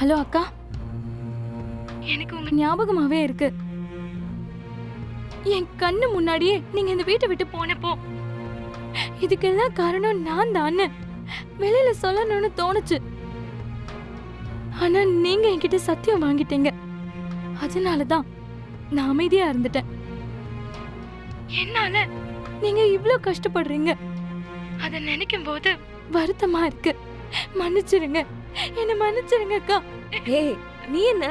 Hello அக்கா, எனக்கு உங்க ஞாபகமாவே இருக்கு. என் கண்ணு முன்னாடியே நீங்க இந்த வீட்டை விட்டு போனப்போ இதுக்கெல்லாம் காரணம் நான் தான் வெளியில சொல்லணும்னு தோணுச்சு. ஆனா நீங்க என்கிட்ட சத்தியம் வாங்கிட்டீங்க. அதனாலதான் நான் அமைதியா இருந்துட்டேன். என்னால நீங்க இவ்ளோ கஷ்டப்படுறீங்க அத நினைக்கும் போது வருத்தமா இருக்கு. மன்னிச்சிருங்க, என்ன மன்னிச்சிருங்க அக்கா. ஏய், நீ என்ன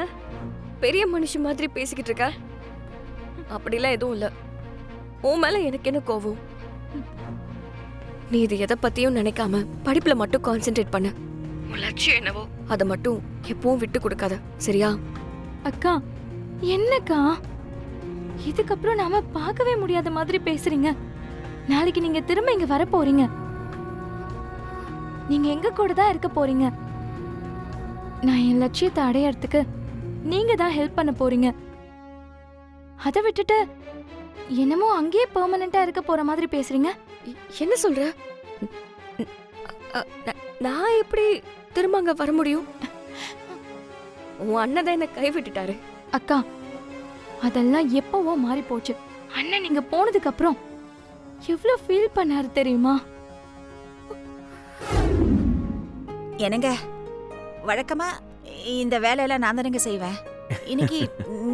பெரிய மனுஷன் மாதிரி பேசிக்கிட்டு இருக்க? அப்படிலாம் எதுவும் இல்ல. உன் மேல எனக்கு என்ன கோவம்? நீ இது எதை பத்தியும் நினைக்காம படிப்புல மட்டும் கான்சென்ட்ரேட் பண்ணு. உன் லட்சியம் என்னவோ அதை மட்டும் எப்பவும் விட்டு கொடுக்காத, சரியா? அக்கா, என்னக்கா இதுக்கப்புறம் நாம பார்க்கவே முடியாத மாதிரி பேசுறீங்க? நாளைக்கு நீங்க திரும்ப இங்க வர போறீங்க. நீங்க எங்க கூட தான் இருக்க போறீங்க. நான் என் லட்சியத்தை அடையறதுக்கு நீங்க தான் ஹெல்ப் பண்ண போறீங்க. அதை விட்டுட்டு என்னமோ அங்கேயே பெர்மனண்டா இருக்க போற மாதிரி பேசுறீங்க. என்ன சொல்ற? நான் எப்படி திரும்ப அங்க வர முடியும்? உன் அண்ணன் தான் என்ன கைவிட்டுட்டாரு. அக்கா, அதெல்லாம் எப்பவோ மாறி போச்சு. அண்ணன் நீங்க போனதுக்கு அப்புறம் எவ்வளவு ஃபீல் பண்ணாரு தெரியுமா? என்னங்க, வழக்கமா இந்த வேலையெல்லாம் நான் தானேங்க செய்வேன். இன்னைக்கு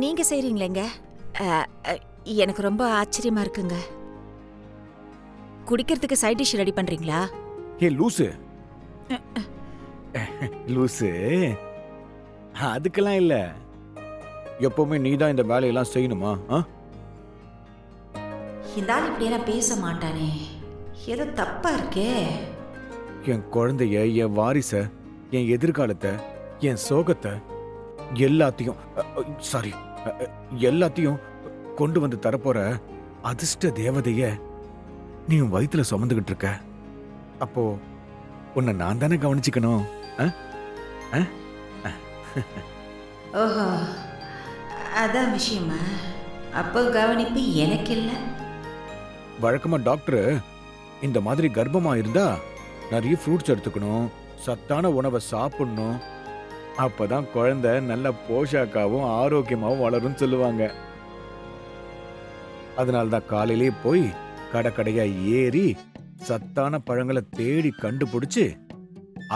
நீங்க செய்றீங்களேங்க. எனக்கு ரொம்ப ஆச்சரியமா இருக்குங்க. குடிக்கிறதுக்கு சைட் டிஷ் ரெடி பண்றீங்களா? ஏ லூசு லூசு, அதுக்கெல்லாம் இல்ல. எப்பவுமே நீதான் இந்த வேலையெல்லாம் செய்யணுமா? இந்த ஆள் இப்படியெல்லாம் பேச மாட்டானே, ஏதோ தப்பா இருக்கே. என் குழந்தைய, என் வாரிச, என் எதிர்காலத்தை, என் சோகத்தை எல்லாத்தையும் சாரி எல்லாத்தையும் கொண்டு வந்து தரப்போற அதிர்ஷ்ட தேவதைய நீ உன் வயித்துல சுமந்துகிட்டு இருக்க. அப்போ உன்னை நான் தானே கவனிச்சுக்கணும். ஓஹோ, அதான் விஷயமா? அப்போ கவனிப்பு எனக்கு இல்லை. வழக்கமா டாக்டர் இந்த மாதிரி கர்ப்பமா இருந்தா நிறைய ஃப்ரூட்ஸ் எடுத்துக்கணும், சத்தான உணவை சாப்பிடணும், அப்பதான் குழந்தை நல்ல போஷாக்காவும் ஆரோக்கியமாவும் வளரும் சொல்லுவாங்க. அதனால்தான் காலையிலே போய் கடைக்கடையா ஏறி சத்தான பழங்களை தேடி கண்டுபிடிச்சு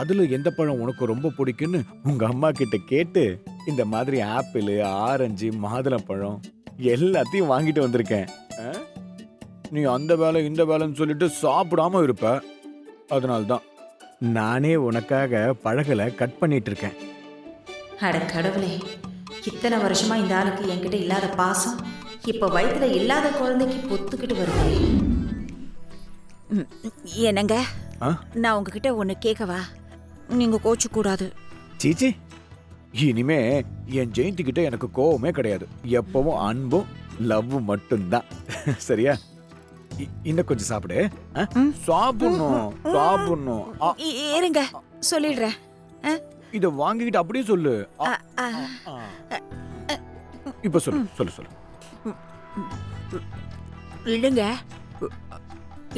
அதுல எந்த பழம் உனக்கு ரொம்ப பிடிக்குன்னு உங்க அம்மா கிட்ட கேட்டு இந்த மாதிரி ஆப்பிள், ஆரஞ்சு, மாதுளம்பழம் எல்லாத்தையும் வாங்கிட்டு வந்திருக்கேன். நீ அந்த வேலை இந்த வேலைன்னு சொல்லிட்டு சாப்பிடாம இருப்ப. அதனால்தான் நானே உனக்காக பழங்களை கட் பண்ணிட்டு இருக்கேன். அட கடவுளே, இத்தனை வருஷமா இந்த ஆளுக்கு என்கிட்ட இல்லாத பாசம் இப்ப வயித்துல இல்லாத குழந்தைக்கு பொத்துக்கிட்டு வருது. என்னங்க, நான் உங்ககிட்ட ஒண்ணு கேட்கவா? நீங்க கோச்சு கூடாது. சீச்சி, இனிமே என் ஜெயந்தி கிட்ட எனக்கு கோவமே கிடையாது. எப்பவும் அன்பும் லவ்வும் மட்டும்தான். சரியா? இன்னும் கொஞ்சம் சாப்பிடு. சாப்பிடணும் சாப்பிடணும். இருங்க, சொல்லிடுறேன். இத வாங்கிக்கிட்டு அப்படியே சொல்லு. இப்ப சொல்லு சொல்லு சொல்லு. இல்லைங்க,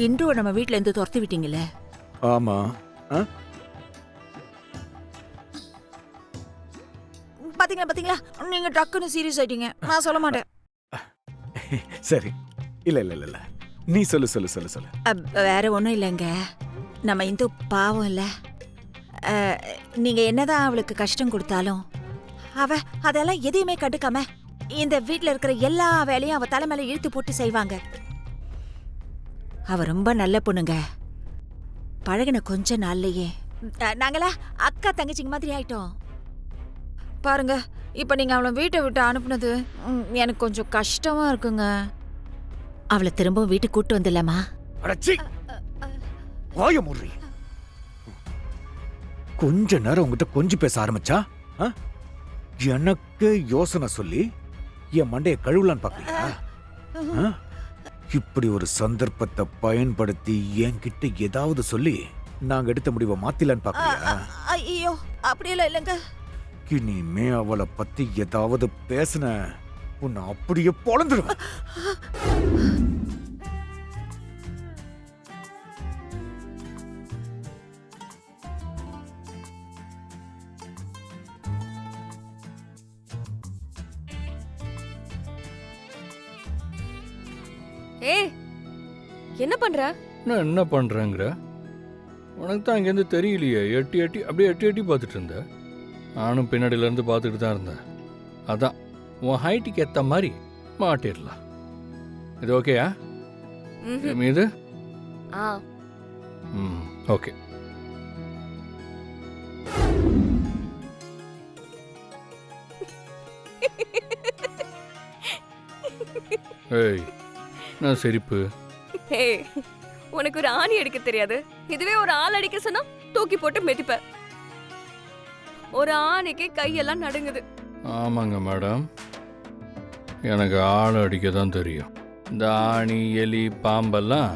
இன்று நம்ம வீட்ல இருந்து துரத்தி விட்டீங்கல்ல? ஆமா. பாத்தீங்களா பாத்தீங்களா, நீங்க டக்குன்னு சீரியஸ் ஆயிட்டீங்க. நான் சொல்ல மாட்டேன். சரி, இல்ல இல்ல இல்ல, நீ சொல்லு சொல்லு சொல்லு சொல்லு. வேற ஒண்ணும் இல்லைங்க, நம்ம இந்து பாவம் இல்ல. நீங்க என்னதான் அவளுக்கு கஷ்டம் கொடுத்தாலும் அவ அதெல்லாம் எதையுமே கண்டுக்காம இந்த வீட்ல இருக்கிற எல்லா வேலையும் அவ தலைமையில இழுத்து போட்டு செய்வாங்க. அவ ரொம்ப நல்ல பொண்ணுங்க. பழகின கொஞ்ச நாள்லயே நாங்களா அக்கா தங்கச்சிங்க மாதிரி ஆயிட்டோம். பாருங்க, இப்ப நீங்க அவளை வீட்டை விட்டு அனுப்புனது எனக்கு கொஞ்சம் கஷ்டமா இருக்குங்க. அவளை திரும்பவும் வீட்டுக்கு கூட்டு வந்துடலாமா? கொஞ்ச நேரம் உங்ககிட்ட கொஞ்சம் பேச ஆரம்பிச்சா எனக்கு யோசனை சொல்லி என் மண்டைய கழுவலான்னு பாக்கலையா? இப்படி ஒரு சந்தர்ப்பத்தை பயன்படுத்தி என்கிட்ட ஏதாவது சொல்லி நாங்க எடுத்த முடிவை மாத்திலான்னு பாக்கலையா? ஐயோ, அப்படியெல்லாம் இல்லைங்க. இனிமே அவளை பத்தி ஏதாவது பேசின உன்னை அப்படியே பொழந்துடுவேன். ஏய் என்ன பண்ற? நான் என்ன பண்ணுறேங்கிற? உனக்கு தான் இங்கேருந்து தெரியலையே, எட்டி எட்டி அப்படியே எட்டி எட்டி பார்த்துட்டு இருந்த. நானும் பின்னாடியிலேருந்து பார்த்துட்டு தான் இருந்தேன். அதான் உன் ஹைட்டுக்கு ஏற்ற மாதிரி மாட்டிடலாம். இது ஓகேயா? ம்ஹும். இது ஆ ம் ஓகே. ஏய் நான் சிரிப்பு. ஏய் உனக்கு ஒரு ஆணி அடிக்க தெரியாது. இதுவே ஒரு ஆள் அடிக்க சொன்னா தூக்கி போட்டு மிதிப்ப. ஒரு ஆணிக்கு கையெல்லாம் நடுங்குது. ஆமாங்க மேடம், எனக்கு ஆள் அடிக்க தான் தெரியும். இந்த ஆணி எலி பாம்பெல்லாம்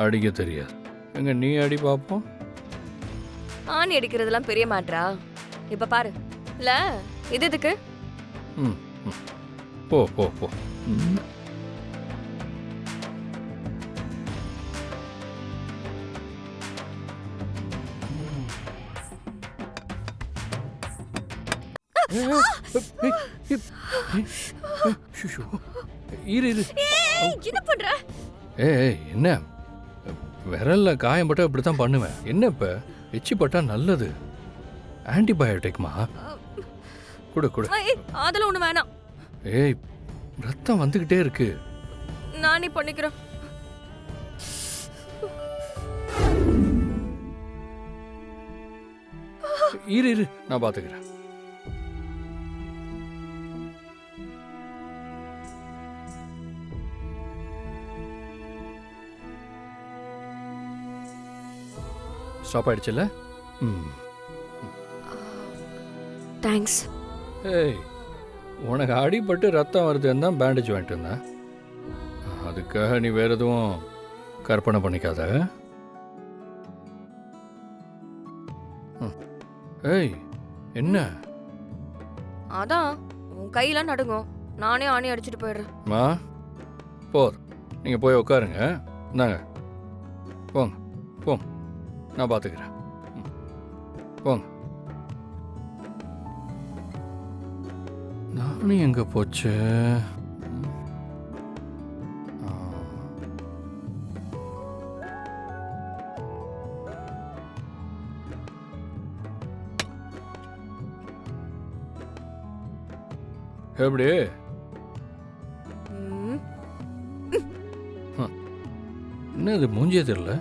அடிக்க தெரியாது. எங்க நீ அடி பார்ப்போம். ஆணி அடிக்கிறதெல்லாம் பெரிய மேட்ரா? இப்ப பாரு. இல்ல இது எதுக்கு? ம் ம். போ போ போ. ம். இரு இரு. என்ன பண்ற? ஏய் என்ன, விரல்ல காயம் பட்டா இப்படி தான் பண்ணுவேன். என்ன இப்ப எச்சி பட்டா நல்லது, ஆன்டிபயோட்டிக்மா. கொடு கொடு. ஏய் அதெல்லாம் ஒண்ணு வேணாம். ஏய் ரத்தம் வந்துகிட்டே இருக்கு. நானே பண்ணிக்கிறேன். இரு இரு நான் பாத்துக்கிறேன். ஸ்டாப் ஆயிடுச்சுல்ல? ம். தேங்க்ஸ். ஏய் உனக்கு அடிபட்டு ரத்தம் வருதுன்னு தான் பேண்டேஜ் வாங்கிட்டு இருந்தேன். அதுக்காக நீ வேற எதுவும் கற்பனை பண்ணிக்காத. ம். ஏய் என்ன அதான் உன் கையெல்லாம் நடுங்கும். நானே ஆணி அடிச்சிட்டு போயிடுறேன். மா போதும், நீங்கள் போய் உட்காருங்க. இந்தாங்க போங்க போங்க, நான் பார்த்துக்கிறேன். ம். போங்க. நானும் எங்கே போச்சு? ம். ஆ. எப்படி ம். என்ன இது மூஞ்சியே தெரியல?